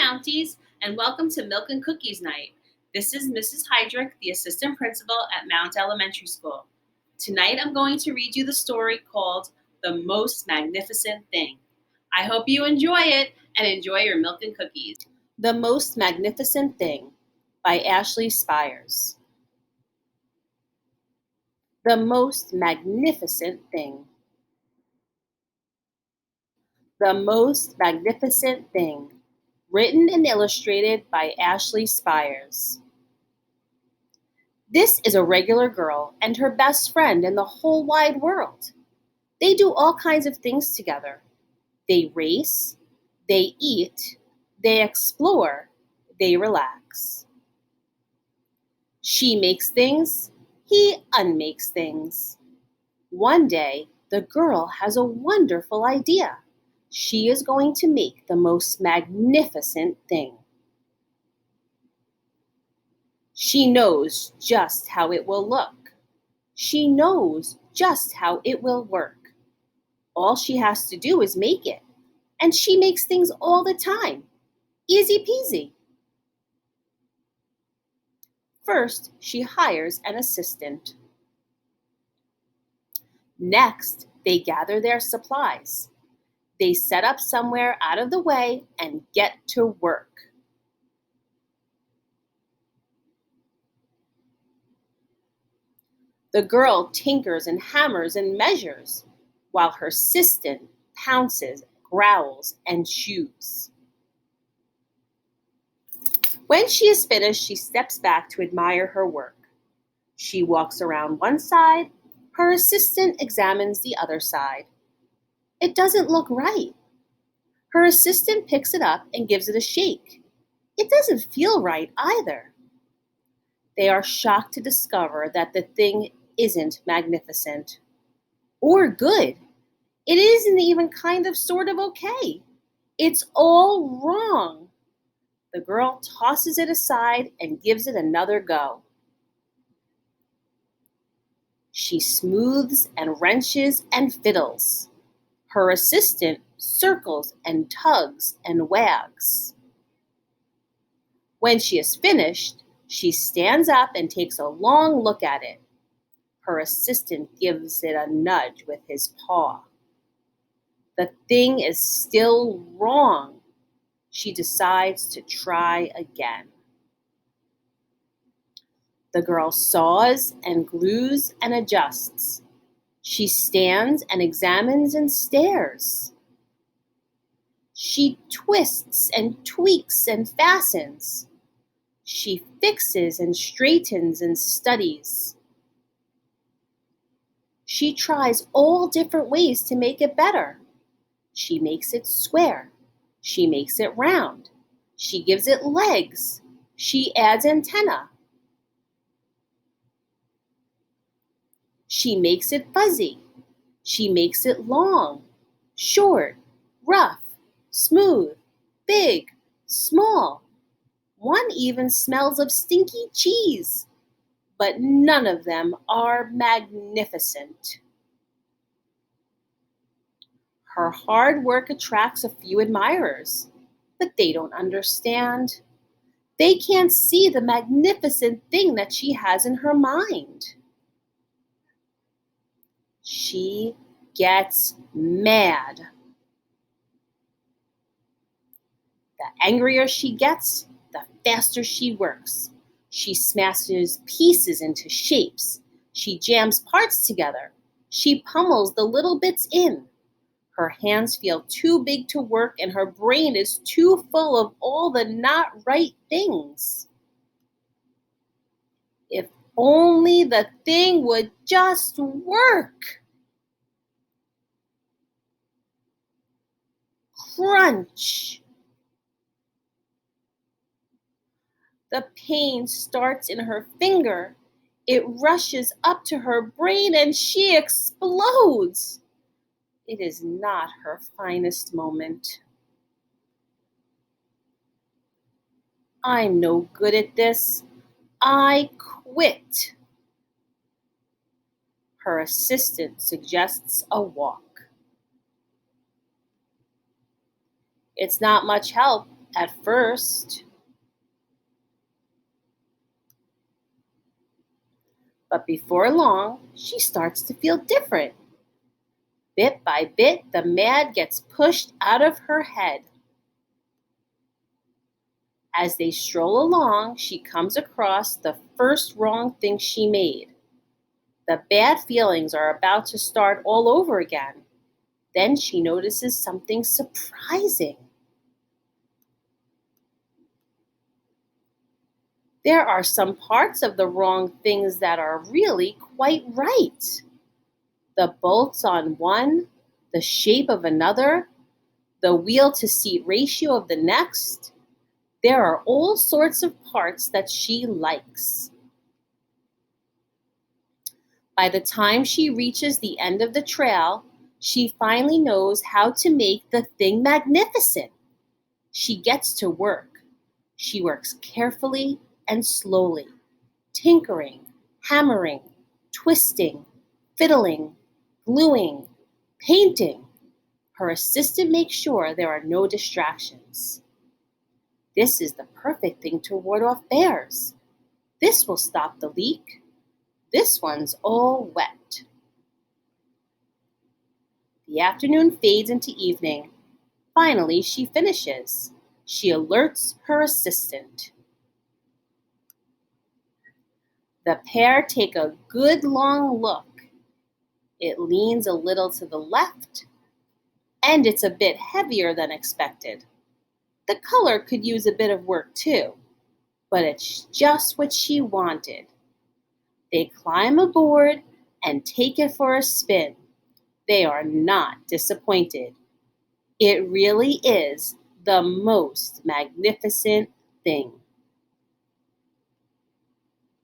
Mounties, and welcome to Milk and Cookies Night. This is Mrs. Heidrich, the assistant principal at Mount Elementary School. Tonight I'm going to read you the story called The Most Magnificent Thing. I hope you enjoy it and enjoy your milk and cookies. The Most Magnificent Thing by Ashley Spires. The Most Magnificent Thing. The Most Magnificent Thing. Written and illustrated by Ashley Spires. This is a regular girl and her best friend in the whole wide world. They do all kinds of things together. They race, they eat, they explore, they relax. She makes things, he unmakes things. One day, the girl has a wonderful idea. She is going to make the most magnificent thing. She knows just how it will look. She knows just how it will work. All she has to do is make it, and she makes things all the time. Easy peasy. First, she hires an assistant. Next, they gather their supplies. They set up somewhere out of the way and get to work. The girl tinkers and hammers and measures, while her assistant pounces, growls, and chews. When she is finished, she steps back to admire her work. She walks around one side. Her assistant examines the other side. It doesn't look right. Her assistant picks it up and gives it a shake. It doesn't feel right either. They are shocked to discover that the thing isn't magnificent or good. It isn't even kind of sort of okay. It's all wrong. The girl tosses it aside and gives it another go. She smooths and wrenches and fiddles. Her assistant circles and tugs and wags. When she is finished, she stands up and takes a long look at it. Her assistant gives it a nudge with his paw. The thing is still wrong. She decides to try again. The girl saws and glues and adjusts. She stands and examines and stares. She twists and tweaks and fastens. She fixes and straightens and studies. She tries all different ways to make it better. She makes it square. She makes it round. She gives it legs. She adds antenna. She makes it fuzzy. She makes it long, short, rough, smooth, big, small. One even smells of stinky cheese, but none of them are magnificent. Her hard work attracts a few admirers, but they don't understand. They can't see the magnificent thing that she has in her mind. She gets mad. The angrier she gets, the faster she works. She smashes pieces into shapes. She jams parts together. She pummels the little bits in. Her hands feel too big to work, and her brain is too full of all the not right things. If only the thing would just work. Crunch. The pain starts in her finger. It rushes up to her brain and she explodes. It is not her finest moment. I'm no good at this. I quit. Her assistant suggests a walk. It's not much help. at first. But before long, she starts to feel different. Bit by bit, the mad gets pushed out of her head. As they stroll along, she comes across the first wrong thing she made. The bad feelings are about to start all over again. Then she notices something surprising. There are some parts of the wrong things that are really quite right. The bolts on one, the shape of another, the wheel to seat ratio of the next. There are all sorts of parts that she likes. By the time she reaches the end of the trail, she finally knows how to make the thing magnificent. She gets to work. She works carefully and slowly, tinkering, hammering, twisting, fiddling, gluing, painting. Her assistant makes sure there are no distractions. This is the perfect thing to ward off bears. This will stop the leak. This one's all wet. The afternoon fades into evening. Finally, she finishes. She alerts her assistant. The pair take a good long look. It leans a little to the left, and it's a bit heavier than expected. The color could use a bit of work too, but it's just what she wanted. They climb aboard and take it for a spin. They are not disappointed. It really is the most magnificent thing.